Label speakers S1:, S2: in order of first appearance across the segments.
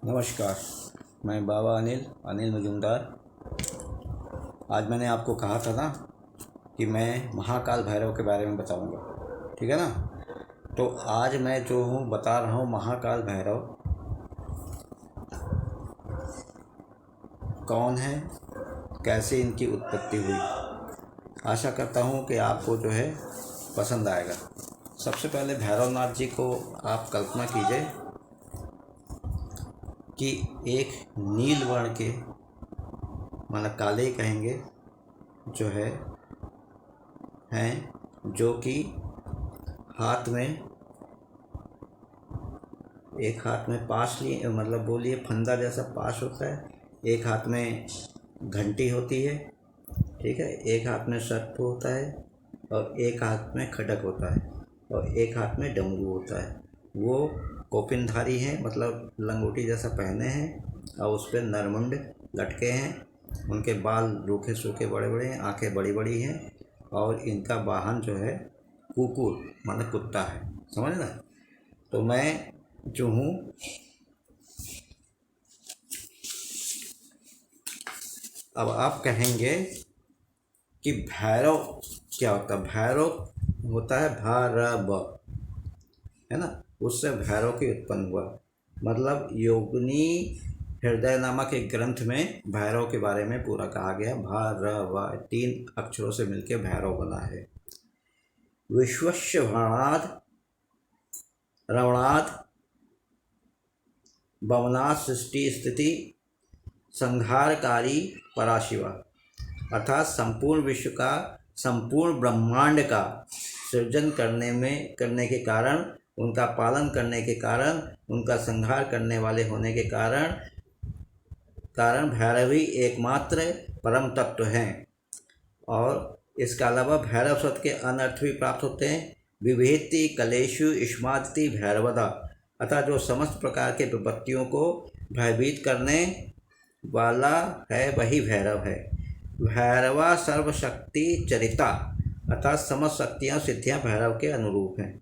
S1: नमस्कार। मैं बाबा अनिल मजूमदार। आज मैंने आपको कहा था ना कि मैं महाकाल भैरव के बारे में बताऊंगा, ठीक है ना। तो आज मैं जो हूँ बता रहा हूँ महाकाल भैरव कौन है, कैसे इनकी उत्पत्ति हुई। आशा करता हूँ कि आपको जो है पसंद आएगा। सबसे पहले भैरवनाथ जी को आप कल्पना कीजिए कि एक नील वर्ण के, मतलब काले कहेंगे, जो है हैं, जो कि हाथ में एक हाथ में पाश लिए, मतलब बोलिए फंदा जैसा पाश होता है, एक हाथ में घंटी होती है, ठीक है, एक हाथ में सर्प होता है और एक हाथ में खड्ग होता है और एक हाथ में डमरू होता है। वो कौपिनधारी हैं, मतलब लंगोटी जैसा पहने हैं और उस पर नरमुंड लटके हैं। उनके बाल रूखे सूखे बड़े बड़े हैं, आंखें बड़ी बड़ी हैं और इनका वाहन जो है कुकुर मतलब कुत्ता है, समझ ना। तो मैं जो हूँ अब आप कहेंगे कि भैरव क्या होता है। भैरव होता है भारब, है ना, उससे भैरव की उत्पन्न हुआ। मतलब योगिनी हृदय नामक एक ग्रंथ में भैरव के बारे में पूरा कहा गया। भैरव 3 अक्षरों से मिलकर भैरव बना है। विश्वस्य भ्रणाद रवणाद भवनाथ सृष्टि स्थिति संहारकारी पराशिवा, अर्थात संपूर्ण विश्व का, संपूर्ण ब्रह्मांड का सृजन करने के कारण, उनका पालन करने के कारण, उनका संहार करने वाले होने के कारण भैरव ही एकमात्र परम तत्व हैं। और इसका अलावा भैरव शब्द के अन्य अर्थ भी प्राप्त होते हैं। विभेति कलेशु इष्मादति भैरवदा, अतः जो समस्त प्रकार के विपत्तियों को भयभीत करने वाला है वही भैरव है। भैरवा सर्वशक्ति चरिता, अर्थात समस्त शक्तियाँ सिद्धियाँ भैरव के अनुरूप हैं।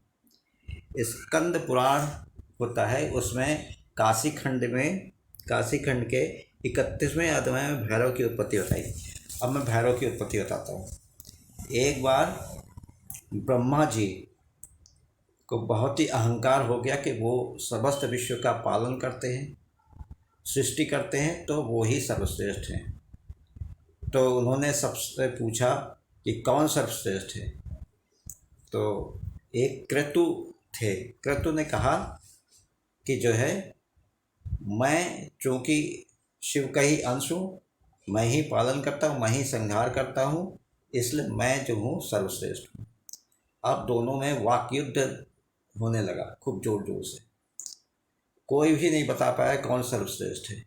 S1: स्कंद पुराण होता है, उसमें काशी खंड के 31वें अध्याय में भैरव की उत्पत्ति बताई। अब मैं भैरव की उत्पत्ति बताता हूँ। एक बार ब्रह्मा जी को बहुत ही अहंकार हो गया कि वो समस्त विश्व का पालन करते हैं, सृष्टि करते हैं, तो वो ही सर्वश्रेष्ठ हैं। तो उन्होंने सबसे पूछा कि कौन सर्वश्रेष्ठ है। तो एक क्रतु थे। क्रतु ने कहा कि जो है, मैं चूँकि शिव का ही अंश हूँ, मैं ही पालन करता हूँ, मैं ही संहार करता हूँ, इसलिए मैं जो हूँ सर्वश्रेष्ठ हूँ। अब दोनों में वाक युद्ध होने लगा खूब जोर जोर से। कोई भी नहीं बता पाया कौन सर्वश्रेष्ठ है।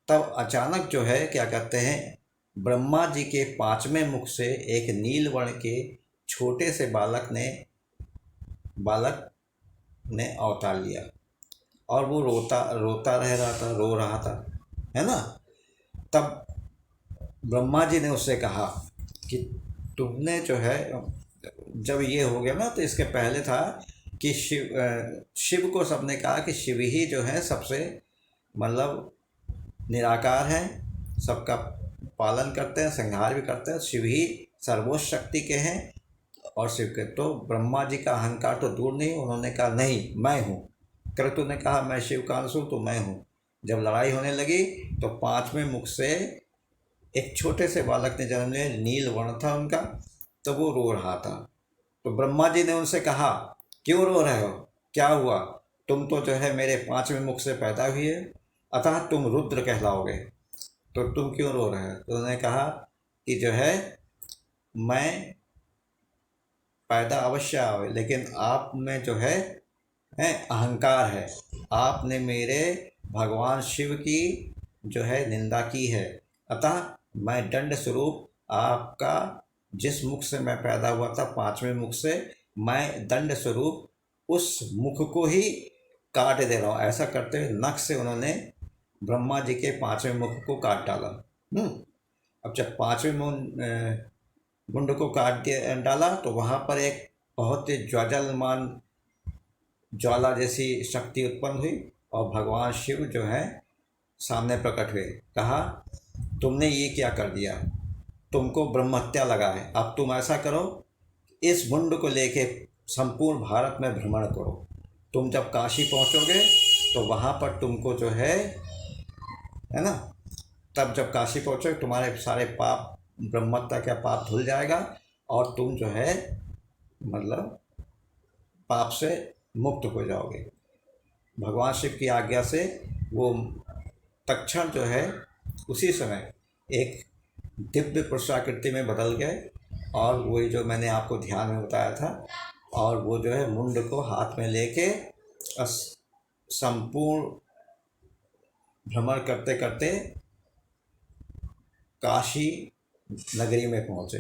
S1: तब अचानक जो है क्या कहते हैं, ब्रह्मा जी के 5वें मुख से एक नील वर्ण के छोटे से बालक ने अवतार लिया और वो रो रहा था, है ना। तब ब्रह्मा जी ने उससे कहा कि तुमने जो है, जब ये हो गया ना, तो इसके पहले था कि शिव को सबने कहा कि शिव ही जो है सबसे, मतलब निराकार हैं, सबका पालन करते हैं, संहार भी करते हैं, शिव ही सर्वोच्च शक्ति के हैं। और शिव के तो ब्रह्मा जी का अहंकार तो दूर नहीं, उन्होंने कहा नहीं मैं हूँ। क्रतु ने कहा मैं शिव का अंश हूँ, तो मैं हूँ। जब लड़ाई होने लगी तो 5वें मुख से एक छोटे से बालक ने जन्म लिया, नील वर्ण था उनका, तो वो रो रहा था। तो ब्रह्मा जी ने उनसे कहा क्यों रो रहे हो, क्या हुआ, तुम तो जो है मेरे 5वें मुख से पैदा हुए, अतः तुम रुद्र कहलाओगे, तो तुम क्यों रो रहे हो। तो उन्होंने कहा कि जो है, मैं पैदा अवश्य आवे, लेकिन आप में जो है अहंकार है। आपने मेरे भगवान शिव की जो है निंदा की है, अतः मैं दंड स्वरूप आपका, जिस मुख से मैं पैदा हुआ था 5वें मुख से, मैं दंड स्वरूप उस मुख को ही काट दे रहा हूँ। ऐसा करते हुए नख से उन्होंने ब्रह्मा जी के 5वें मुख को काट डाला। अब जब 5वें मुंड को काट दिया डाला तो वहाँ पर एक बहुत ही ज्वाजलमान ज्वाला जैसी शक्ति उत्पन्न हुई और भगवान शिव जो है सामने प्रकट हुए, कहा तुमने ये क्या कर दिया, तुमको ब्रह्महत्या लगा है, अब तुम ऐसा करो, इस मुंड को लेके संपूर्ण भारत में भ्रमण करो। तुम जब काशी पहुंचोगे तो वहाँ पर तुमको जो है ना, तब जब काशी पहुंचोगे तुम्हारे सारे पाप, ब्रह्महत्या का पाप धुल जाएगा और तुम जो है मतलब पाप से मुक्त हो जाओगे। भगवान शिव की आज्ञा से वो तक्षण जो है उसी समय एक दिव्य पुरुष आकृति में बदल गए, और वही जो मैंने आपको ध्यान में बताया था, और वो जो है मुंड को हाथ में लेके संपूर्ण भ्रमण करते करते काशी नगरी में पहुँचे।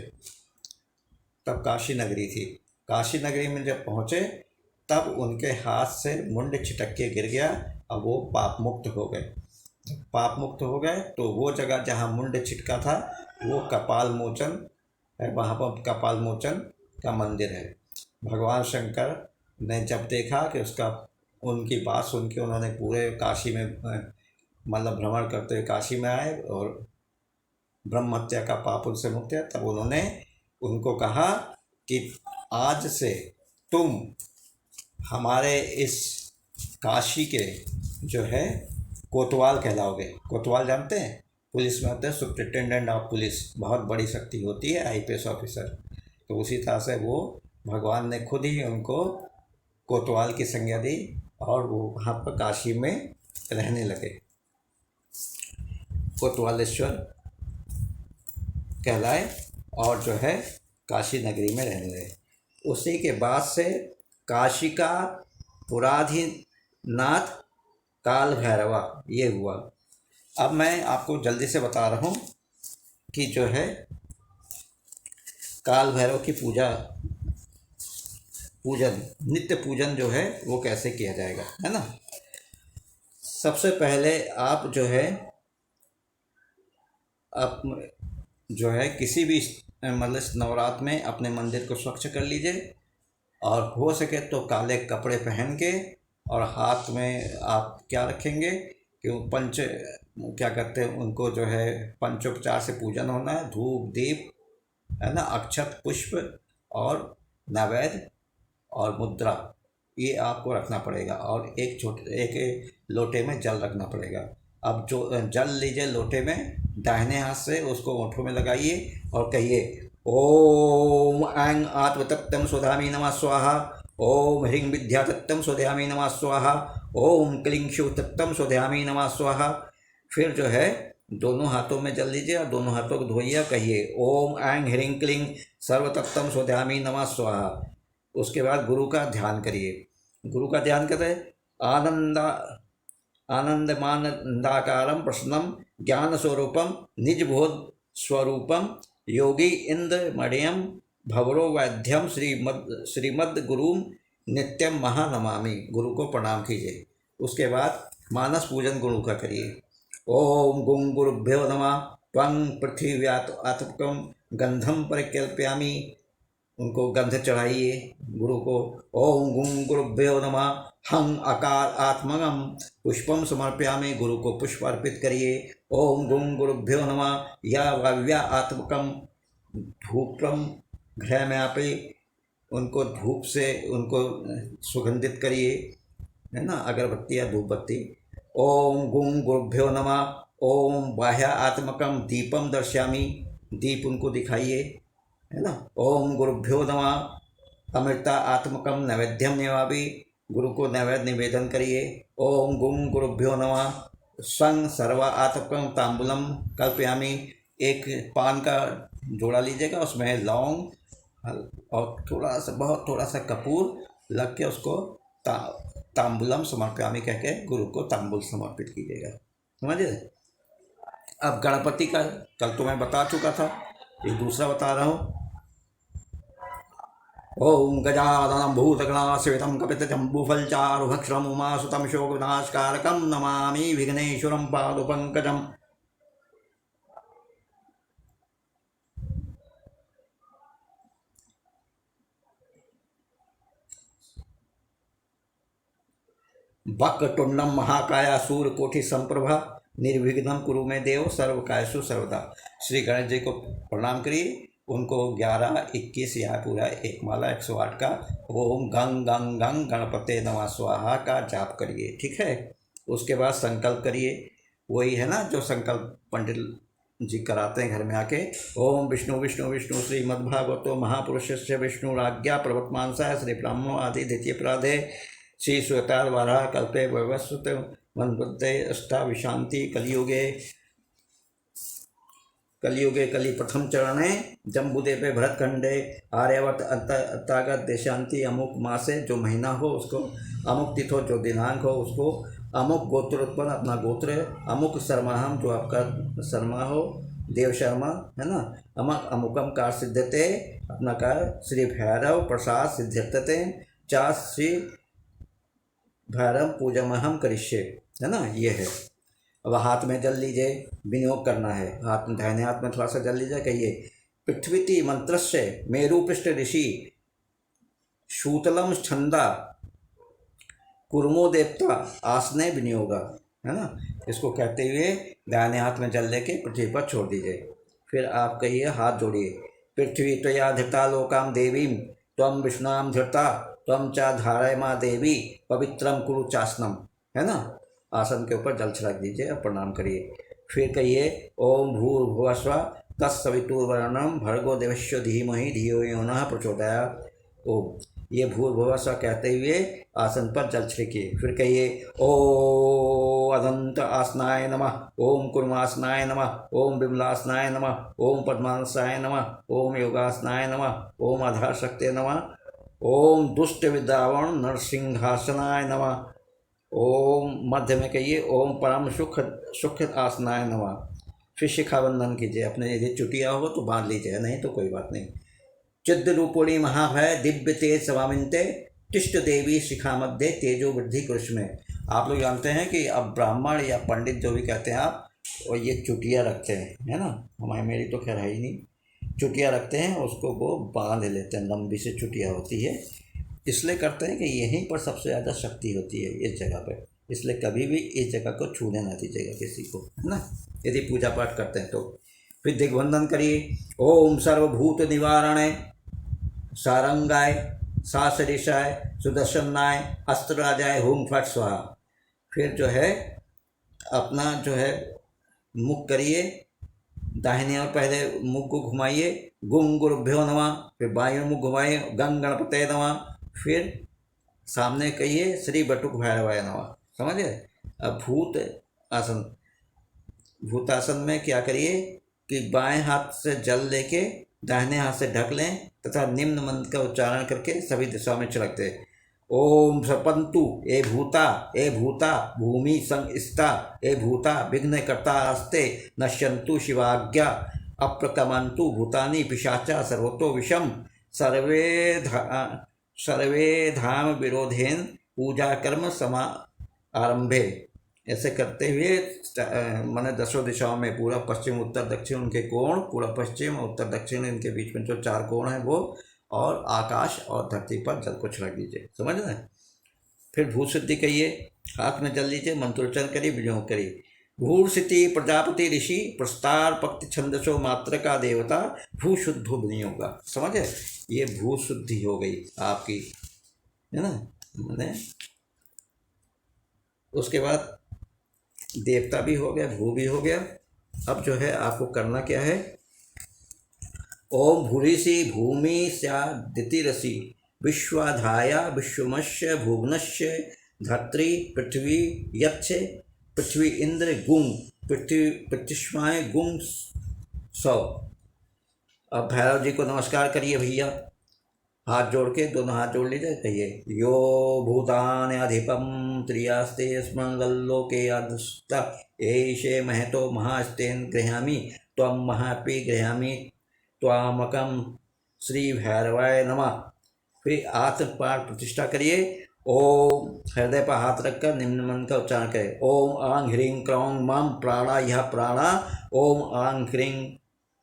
S1: तब काशी नगरी थी, काशी नगरी में जब पहुँचे तब उनके हाथ से मुंड छिटक के गिर गया। अब वो पाप मुक्त हो गए। पाप मुक्त हो गए तो वो जगह जहाँ मुंड छिटका था वो कपाल मोचन है, वहाँ पर कपाल मोचन का मंदिर है। भगवान शंकर ने जब देखा कि उसका, उनकी बात सुन के उन्होंने पूरे काशी में मतलब भ्रमण करते हुए काशी में आए और ब्रह्म हत्या का पाप उनसे मुक्त है, तब उन्होंने उनको कहा कि आज से तुम हमारे इस काशी के जो है कोतवाल कहलाओगे। कोतवाल जानते हैं, पुलिस में होते हैं सुप्रिटेंडेंट ऑफ पुलिस, बहुत बड़ी शक्ति होती है, आईपीएस ऑफिसर। तो उसी तरह से वो भगवान ने खुद ही उनको कोतवाल की संज्ञा दी और वो वहाँ पर काशी में रहने लगे, कोतवालेश्वर कहलाए और जो है काशी नगरी में रहने लगे। उसी के बाद से काशी का पुराधिनाथ काल भैरवा ये हुआ। अब मैं आपको जल्दी से बता रहा हूँ कि जो है काल भैरव की पूजन नित्य पूजन जो है वो कैसे किया जाएगा, है ना। सबसे पहले आप जो है आप जो है किसी भी मतलब नवरात्र में अपने मंदिर को स्वच्छ कर लीजिए, और हो सके तो काले कपड़े पहन के, और हाथ में आप क्या रखेंगे कि वो पंच क्या कहते हैं उनको, जो है पंचोपचार से पूजन होना है, धूप दीप है ना, अक्षत पुष्प और नैवेद्य और मुद्रा, ये आपको रखना पड़ेगा, और एक लोटे में जल रखना पड़ेगा। अब जो जल लीजिए लोटे में, दाहिने हाथ से उसको ओंठों में लगाइए और कहिए ओम ऐं आत्मतत्त्वं स्वधामी नमः स्वाहा, ओम ह्रीं विद्यातत्त्वं स्वधामी नमः स्वाहा, ओम क्लीं शिवतत्त्वं स्वधामी नमः स्वाहा। फिर जो है दोनों हाथों में जल लीजिए और दोनों हाथों को धोइए, कहिए ओम ऐं ह्रीं क्लीं सर्वतत्त्वं स्वधामी नमः स्वाहा। उसके बाद गुरु का ध्यान करिए। गुरु का ध्यान करें, आनंदमानंदाकारं प्रसन्नं ज्ञान स्वरूपम निजबोध स्वरूपम योगी इंद्रमणियम भवरो वैद्यम श्रीमद गुरुम नित्यम महानमामि। गुरु को प्रणाम कीजिए। उसके बाद मानस पूजन गुरु का करिए। ओम गुं गुरुभ्यो नमः त्वं पृथ्व्यात्मकं गंधम परिकल्पयामि, उनको गंध चढ़ाइए गुरु को। ओम गुं गुरुभ्यो नमः हं अकार आत्मगम पुष्पम समर्पयामि, गुरु को पुष्प अर्पित करिए। ओम गुं गुरुभ्यो नमः या वाव्या आत्मकम धूपम घृणयामि, उनको धूप से उनको सुगंधित करिए, है ना, अगरबत्ती या धूप बत्ती। ओम गुं गुरुभ्यो नमः ओम बाह्य आत्मकम दीपम दर्शयामि, दीप उनको दिखाइए, है ना। ओम गुरुभ्यो नमः अमृता आत्मकम नैवेद्यम निवापि, गुरु को नैवेद्य निवेदन करिए। ओम गुं गुरुभ्यो नमः संग सर्वा आत्मकम तांबूलम कल्पयामि, एक पान का जोड़ा लीजिएगा, उसमें लौंग और बहुत थोड़ा सा कपूर लग के उसको तांबूलम समर्पयामि कह के गुरु को तांबूल समर्पित कीजिएगा, समझे। अब गणपति का कल तो मैं बता चुका था, ये दूसरा बता रहा हूँ। ओम गजाननं भूतगणासेवितं कपितजम्बूफलचारुभक्षणम् उमासुतं शोकविनाशकारकं नमामि विघ्नेश्वरं पादुपङ्कजम्। वक्रतुंडम महाकाया सूर्यकोटि संप्रभा निर्विघ्नं कुरु मे देव सर्वकायसु सर्वदा। श्री गणेश जी को प्रणाम करिए, उनको 11, 21 या पूरा एक माला 108 का ओम गंग गंग गंग गणपते नमः स्वाहा का जाप करिए, ठीक है। उसके बाद संकल्प करिए, वही है ना जो संकल्प पंडित जी कराते हैं घर में आके। ओम विष्णु विष्णु विष्णु श्रीमद्भागवतो महापुरुषस्य विष्णुराज्ञा प्रवर्तमानसाय श्री ब्राह्मणो आदि द्वितीय प्राधे श्री श्वेतार वाराह कल्पे वैवस्वत मनबुद्धे अष्टा विशांति कलियुगे कलि प्रथम चरणे जम्बूद्वीपे भरतखंडे आर्यावर्त अंतर्गत देशांति अमुक मासे, जो महीना हो उसको, अमुक तिथि हो जो दिनांक हो उसको, अमुक गोत्र उत्पन्न अपना गोत्र है, अमुक शर्माहम जो आपका शर्मा हो, देव शर्मा है ना, अमुक अमुकम कार सिद्धते अपना कार, श्री भैरव प्रसाद सिद्ध्यर्तते चा श्री भैरव पूजमहम करिष्ये, है ना, ये है। अब हाथ में जल लीजिए, विनियोग करना है, हाथ में दाहिने हाथ में थोड़ा सा जल लीजिए, कहिए पृथ्वीति मंत्रस्य मेरुपृष्ठ ऋषि शूतलम छंदा कुर्मो देवता आसने विनियोगा, है ना। इसको कहते हुए दाहिने हाथ में जल लेके पृथ्वी पर छोड़ दीजिए। फिर आप कहिए, हाथ जोड़िए, पृथ्वी त्वया धृता लोकाम देवीम त्वम विष्णाम धृता त्वम चा धारयमा देवी पवित्रम कुरु चासनम, है ना। आसन के ऊपर जल छिड़क दीजिए और प्रणाम करिए। फिर कहिए ओम भूर्भुवस्व तत्सवितुर्वरेण्यं भर्गो देवस्य धीमहि धियो यो नः प्रचोदयात्। ओम, ये भूर्भुवस्व कहते हुए आसन पर जल छिड़किए। फिर कहिए ओम अदंत आसनाय नमः, ओम कुर्मासनाय नमः, ओम विमलासनाय नमः, ओम पद्मासनाय नमः, ओम योगासनाय नमः, ओम आधार शक्ति नमः, ओम दुष्ट विद्रावण नरसिंहासनाय नमः। ओम मध्य में कहिए ओम परम सुख आसनाय नमः। फिर शिखाबंधन कीजिए, अपने यदि चुटिया हो तो बांध लीजिए, नहीं तो कोई बात नहीं। चिद्ध रूपोणी महाभय दिव्य तेज स्वामिन्ते तिष्ठ देवी शिखा मध्य तेजो वृद्धि कृष्ण में। आप लोग जानते हैं कि अब ब्राह्मण या पंडित जो भी कहते हैं आप, और ये चुटिया रखते हैं, है ना। हमारे मेरी तो खैर है ही नहीं, चुटिया रखते हैं, उसको वो बांध लेते हैं, लंबी से चुटिया होती है। इसलिए करते हैं कि यहीं पर सबसे ज़्यादा शक्ति होती है इस जगह पर, इसलिए कभी भी इस जगह को छूने ना दीजिएगा किसी को, है ना, यदि पूजा पाठ करते हैं तो। फिर दिग्बंधन करिए, ओम सर्वभूत निवारणे सारंगाय सासरिषाय सुदर्शनाय अस्त्रराजाय होम फट स्वाहा। फिर जो है अपना जो है मुख करिए, दाहिने और पहले मुख को घुमाइए, गुम गुरुभ्यो नमः। फिर बाएं मुख घुमाइए, गंग गणपते नमः। फिर सामने कहिए श्री बटुक भैरवाय नमः, समझ गए। अब भूत आसन, भूतासन में क्या करिए कि बाएं हाथ से जल लेके दाहिने हाथ से ढक लें तथा निम्न मंत्र का उच्चारण करके सभी दिशाओं में छिड़क दें। ओम सपंतु ए भूता भूमि संस्था ए भूता विघ्नकर्ता आस्ते नश्यंतु शिवाज्ञा अप्रकमंतु भूतानि पिशाचा सर्वतो विषम सर्वे धाम विरोधेन पूजा कर्म समा आरंभे। ऐसे करते हुए मैंने 10 दिशाओं में पूरा पश्चिम उत्तर दक्षिण उनके कोण, पूरा पश्चिम उत्तर दक्षिण इनके बीच में जो 4 कोण हैं वो, और आकाश और धरती पर जल को छिड़क दीजिए, समझ रहे हैं। फिर भू सिद्धि कहिए, हाथ में जल लीजिए, मंत्रोच्चारण करिए, विनियोग करिए। भू सिद्धि प्रजापति ऋषि प्रस्तार पक्ति छंदसो मात्र का देवता भू शुद्धो विनियोगा, समझे। ये भू शुद्धि हो गई आपकी, है ना। मैंने उसके बाद देवता भी हो गया, भू भी हो गया। अब जो है आपको करना क्या है, ओम भूरिसी भूमि स्यादितिरसि विश्वाधाया विश्वमस्य भुवनस्य धर्त्री पृथ्वी यच्छ पृथ्वी इंद्र गुं पृथ्वी प्रतिष्माय गुं सौ। अब भैरव जी को नमस्कार करिए भैया, हाथ जोड़ के, दोनों हाथ जोड़ लीजिए, कहिए यो भूतान अधिपम त्रियास्ते स्मंगलोके अधस्ता एषे महतो महास्तेन गृह्णामि त्वं महापि गृह्णामि त्वामकं श्री भैरवाय नमः। फिर हाथ पाठ प्रतिष्ठा करिए, ओम हृदय पर हाथ रखकर निम्न मंत्र का उच्चारण करें। ओम आंग ह्रीं क्रौं मम प्राणा यह प्राणा, ओम आंग ह्रीं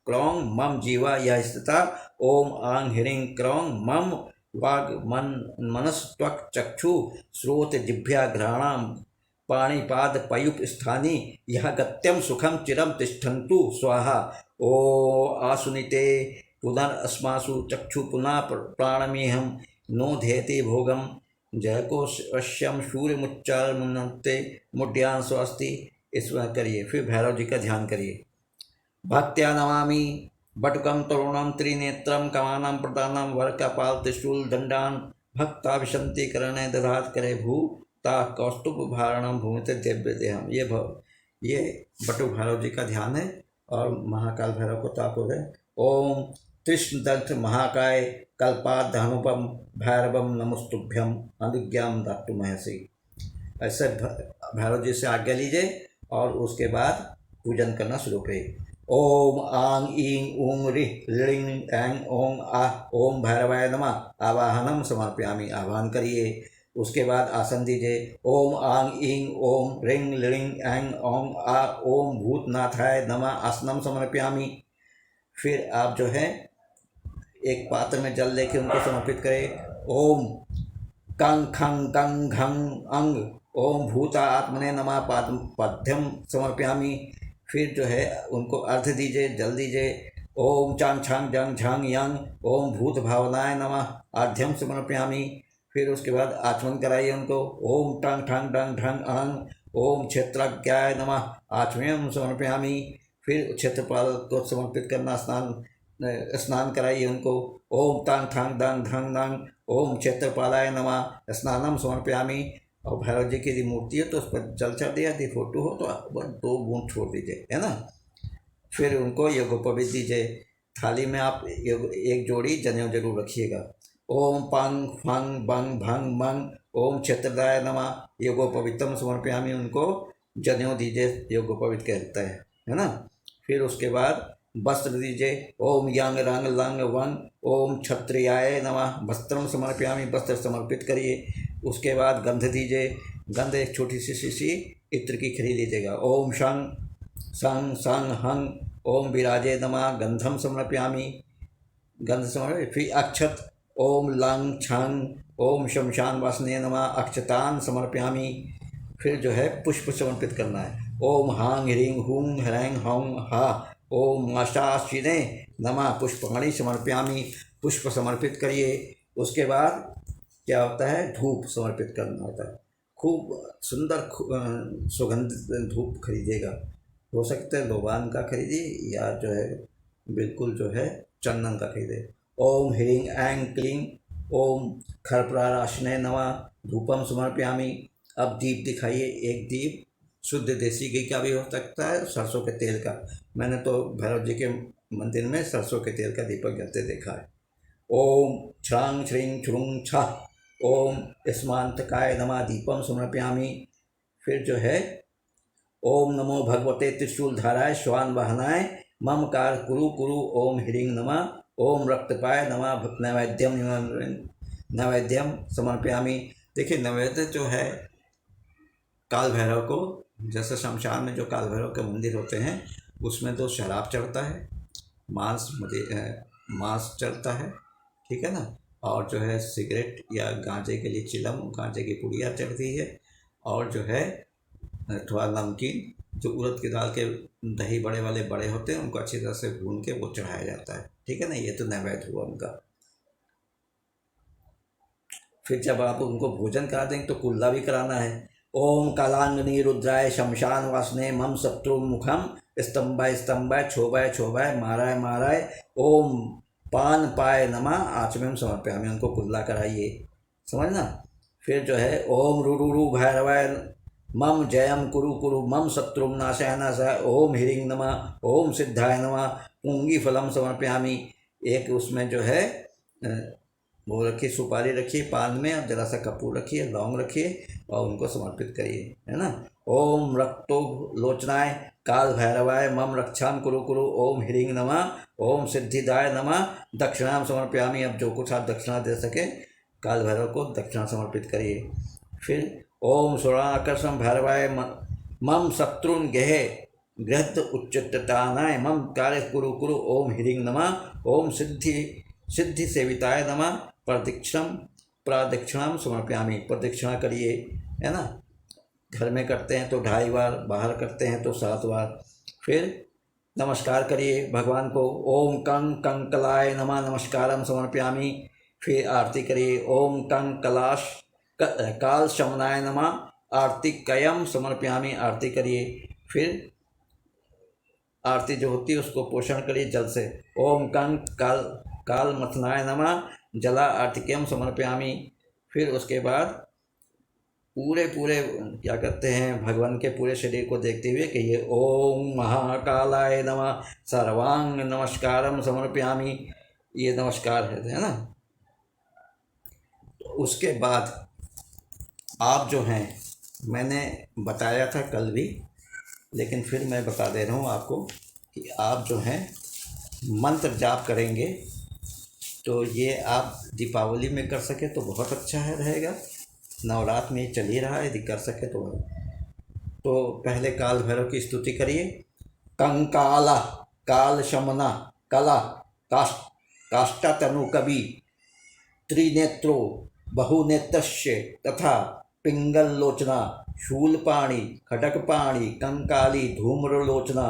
S1: क्रौं मम जीवा यह स्थिता, ओम आंग ह्रीं क्रौं मम वाग मन मनस्त्वक् चक्षु श्रोत जिह्वा घ्राणाम पाणिपाद पयुप स्थानी यह गत्यम सुखम चिरम तिष्ठन्तु स्वाहा। ओ आसुनिते पुनरस्मासु चक्षु पुनः प्राणमेहम नो धेति भोगम जयको वश्यम सूर्य मुन्नते मुड्यान स्वस्ति। इसमें करिए, फिर भैरव जी का ध्यान करिए। भक्त्या नमामि बटुकं तरुणं त्रिनेत्रं कमानं प्रदानं वरकपाल त्रिशूल दंडान भक्ता विशंति करणे दधात करे भूता कौस्तुभ भारणम भूमिते दिव्य देहम। ये बटु भैरव जी का ध्यान है। और महाकाल भैरव को ताप हो गए। ओम कृष्णदंत महाकाय कल्पाधनुपम भैरवम नमस्तुभ्यम अनुज्ञाम दातु महसी। ऐसे भैरव जी से आज्ञा लीजिए और उसके बाद पूजन करना शुरू करिए। ओम आंग ईं ऊंग रि लिंग ऐंग ओंग आ ओम भैरवाय नमः आवाहनम समर्पयामि। आवाहन करिए। उसके बाद आसन दीजिए। ओम आंग ईं ओम रिंग लिंग ऐंग ओंग आ ओम भूतनाथाय नमः आसनम समर्पयामि। फिर आप जो है एक पात्र में जल लेके उनको समर्पित करें। ओम कंग खंग कंग घंग अंग ओम भूता आत्मने नमः पद्यम समर्पयामि। फिर जो है उनको अर्घ दीजिए, जल दीजिए। ओम चांग छांग जंग झांग यंग ओम भूत भावनाय नमः आद्यम समर्पयामि। फिर उसके बाद आचमन कराइए उनको। ओम टंग ठंग डंग ढंग अहंग ओम क्षेत्रज्ञाय नमः आचम्यम समर्पयामि। फिर क्षेत्रपाल को समर्पित करना, स्नान कराइए उनको। ओम तांग ठांग दांग धंग दांग ओम क्षेत्रपालाय नमः स्नानम समर्पयामि। और भैरव जी की यदि मूर्ति है तो उस पर जल चढ़ दिया, यदि फोटो हो तो बस 2 बूंद छोड़ दीजिए, है ना। फिर उनको यज्ञोपवीत दीजिए। थाली में आप एक जोड़ी जनेऊ जरूर रखिएगा। ओम पंग फंग बंग भंग मंग ओम क्षेत्रदाय नमः यज्ञोपवीतम समर्पयामि। उनको जनेऊ दीजिए, यज्ञोपवीत कहता है ना। फिर उसके बाद वस्त्र दीजिए। ओम यंग रंग लंग वंग ओम क्षत्रियाय नमः वस्त्रम समर्पयामि। वस्त्र समर्पित करिए। उसके बाद गंध दीजिए। गंध एक छोटी सी शीशी इत्र की खरी लीजिएगा। ओम शंग संग संग हंग ओम विराजे नमः गंधम समर्पयामि। गंध समर्पित। फिर अक्षत ओम लंग छंग ओम शमशान वासने नमः अक्षतान समर्पयामि। फिर जो है पुष्प समर्पित करना है। ओम हांग ह्रींग हूंग ह्रैंग हौंग हा ओम माशाशिने नमः पुष्पाणि समर्पयामि। पुष्प समर्पित करिए। उसके बाद क्या होता है, धूप समर्पित करना होता है। खूब सुंदर सुगंधित धूप खरीदिएगा। हो सकता है लोबान का खरीदिए या जो है बिल्कुल जो है चंदन का खरीदे। ओम ह्रीं ऐं क्लीं ओम खरप्राराशने नमः धूपम समर्पयामि। अब दीप दिखाइए। एक दीप शुद्ध देसी घी का भी हो सकता है, सरसों के तेल का। मैंने तो भैरव जी के मंदिर में सरसों के तेल का दीपक जलते देखा है। ओम छ्रांग श्रीं छ्रुंग छः ओम स्मांतकाय नमः दीपम समर्पयामि। फिर जो है ओम नमो भगवते त्रिशूलधाराय श्वान वाहनाय मम कार कुरु कुरु ओम ह्रीं नमः ओम रक्तपाय नमः नैवेद्यम समर्पयामि। देखिए नैवेद्य जो है काल भैरव को, जैसे शमशान में जो काल भैरव के मंदिर होते हैं उसमें तो शराब चढ़ता है, मांस चढ़ता है, ठीक है ना। और जो है सिगरेट या गांजे के लिए चिलम, गांजे की पुड़िया चढ़ती है। और जो है थोड़ा नमकीन, जो उड़द की दाल के दही बड़े वाले बड़े होते हैं उनको अच्छी तरह से भून के वो चढ़ाया जाता है, ठीक है ना। ये तो नैवेद्य हुआ उनका। फिर जब आप उनको भोजन करा देंगे तो कुल्ला भी कराना है। ओम कालांगनी रुद्राय शमशान वासने मम शत्रु मुखम स्तंभाय स्तंभाय क्षोभाय क्षोभाय माराय माराय ओम पान पाय नमः आचम्यम समर्पयामि। उनको कुल्ला कराइए, समझना। फिर जो है ओम रुरुरु भैरवाय मम जयम कुरु कुरु मम शत्रुम नाशाय नाशाय ओम ह्रीं नमः ओम सिद्धाय नमः पुंगी फलम समर्पयामि। एक उसमें जो है वो रखिए, सुपारी रखिए पान में, और जरा सा कपूर रखिए, लौंग रखिए और उनको समर्पित करिए, है ना। ओम रक्तो लोचनाय काल भैरवाय मम रक्षाम कुरु कुरु ओम ह्रीं नमः ओम सिद्धिदाय नमः दक्षिणाम समर्पयामि। अब जो कुछ आप दक्षिणा दे सके काल भैरव को दक्षिणा समर्पित करिए। फिर ओम सुराकर्षम भैरवाय मम शत्रुन गेहे गृहत उच्चतानाय मम कार्य कुरु कुरु ओम ह्रीं नमः ओम सिद्धि सेविताय नमः प्रदक्षिणाम समर्पयामि, प्रदक्षिणा करिए, है ना। घर में करते हैं तो 2.5 बार, बाहर करते हैं तो 7 बार। फिर नमस्कार करिए भगवान को, ओम कं कंकलाय नमः नमस्कारम समर्पयामि। फिर आरती करिए, ओम कं काल शमनाय नमः आरतिकयम समर्पयामि, आरती करिए। फिर आरती जो होती है उसको पोषण करिए जल से, ओम कं काल मथनाय नमः जला आरतिकयम समर्पयामि। फिर उसके बाद पूरे क्या करते हैं, भगवान के पूरे शरीर को देखते हुए कहिए, ओम महाकालाय नमः सर्वांग नमस्कारम समर्पयामि। ये नमस्कार है ना। उसके बाद आप जो हैं, मैंने बताया था कल भी, लेकिन फिर मैं बता दे रहा हूँ आपको कि आप जो हैं मंत्र जाप करेंगे तो ये आप दीपावली में कर सके तो बहुत अच्छा है रहेगा। नवरात्र में चल ही रहा है, यदि कर सके तो पहले काल भैरव की स्तुति करिए। कंकाला काल शमना कला काष्ठतनु कवि त्रिनेत्रो बहुनेत्रस्य तथा पिंगलोचना शूलपाणी खडकपाणी कंकाली धूम्रलोचना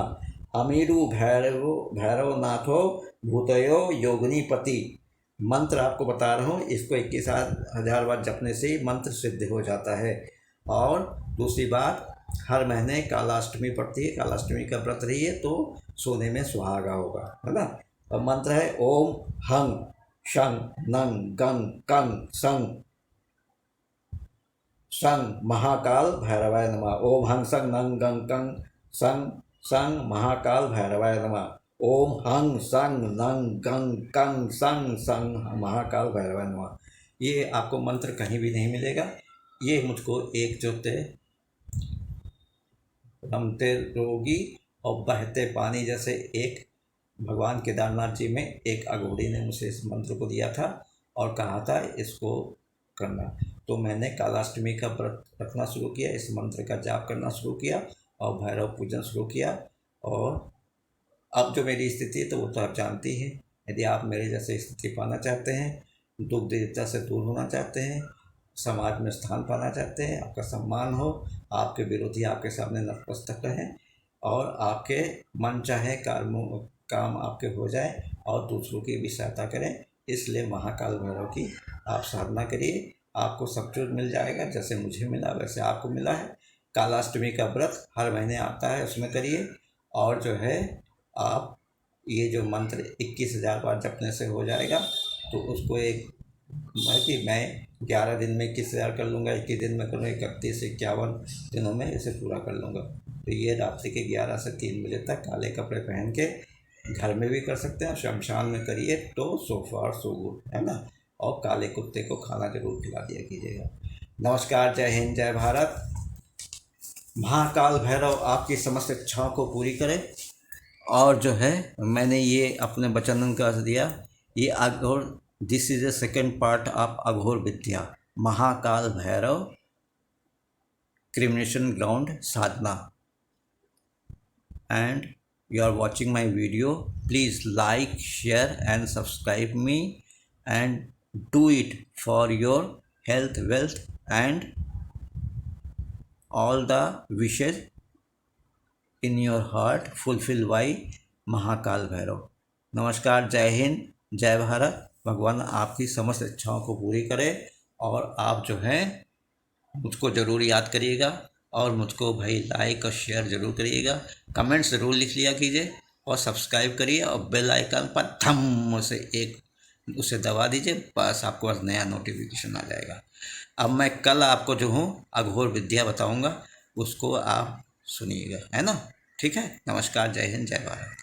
S1: अमीरु भैरवनाथो भूतयो योगिनीपति। मंत्र आपको बता रहा हूँ, इसको 21,000 बार जपने से ही मंत्र सिद्ध हो जाता है। और दूसरी बात, हर महीने कालाष्टमी पड़ती है, कालाष्टमी का व्रत रहिए तो सोने में सुहागा होगा, है ना। और मंत्र है ओम हं शं नं गं कं सं महाकाल भैरवाय नमः। ओम हं सं नं गं कं सं महाकाल भैरवाय नमः। ओम हं सं नं गं कं सं महाकाल भैरवाय नमः। ये आपको मंत्र कहीं भी नहीं मिलेगा। ये मुझको एक जो थे रमते रोगी और बहते पानी जैसे एक भगवान केदारनाथ जी में एक अघोरी ने मुझे इस मंत्र को दिया था और कहा था इसको करना। तो मैंने कालाष्टमी का व्रत रखना शुरू किया, इस मंत्र का जाप करना शुरू किया और भैरव पूजन शुरू किया। और अब जो मेरी स्थिति है तो वो तो आप जानती हैं। यदि आप मेरे जैसे स्थिति पाना चाहते हैं, दुख दरिद्रता से दूर होना चाहते हैं, समाज में स्थान पाना चाहते हैं, आपका सम्मान हो, आपके विरोधी आपके सामने नतमस्तक रहें और आपके मन चाहे काम आपके हो जाए और दूसरों की भी सहायता करें, इसलिए महाकाल भैरव की आप साधना करिए। आपको सब कुछ मिल जाएगा, जैसे मुझे मिला वैसे आपको मिला है। कालाष्टमी का व्रत हर महीने आता है, उसमें करिए। और जो है आप ये जो मंत्र 21,000 बार जपने से हो जाएगा, तो उसको मैं 11 दिन में 21,000 कर लूँगा, 21 दिन में करूँगा, 31 51 दिनों में इसे पूरा कर लूँगा। तो ये रात्रि के 11 से 3 बजे तक काले कपड़े पहन के घर में भी कर सकते हैं, शमशान में करिए तो सो फार सो गुड, है ना। और काले कुत्ते को खाना जरूर खिला दिया कीजिएगा। नमस्कार, जय हिंद, जय भारत। महाकाल भैरव आपकी समस्त इच्छाओं को पूरी करे। और जो है मैंने ये अपने वचन का दिया, ये Aghor, this is the second part of Aghor Vidya, Mahakal Bhairav cremation ground साधना। And you are watching my video, please like, share and subscribe me and do it for your health, wealth and all the wishes in your heart fulfill by Mahakal Bhairav. नमस्कार, जय हिंद, जय भारत। भगवान आपकी समस्त इच्छाओं को पूरी करे। और आप जो है मुझको ज़रूर याद करिएगा और मुझको भाई लाइक और शेयर ज़रूर करिएगा, कमेंट्स ज़रूर लिख लिया कीजिए और सब्सक्राइब करिए और बेल आइकन पर थम से एक उसे दबा दीजिए, बस आपको बस नया नोटिफिकेशन आ जाएगा। अब मैं कल आपको जो हूँ अघोर विद्या बताऊँगा, उसको आप सुनिएगा, है ना। ठीक है, नमस्कार, जय हिंद, जय भारत।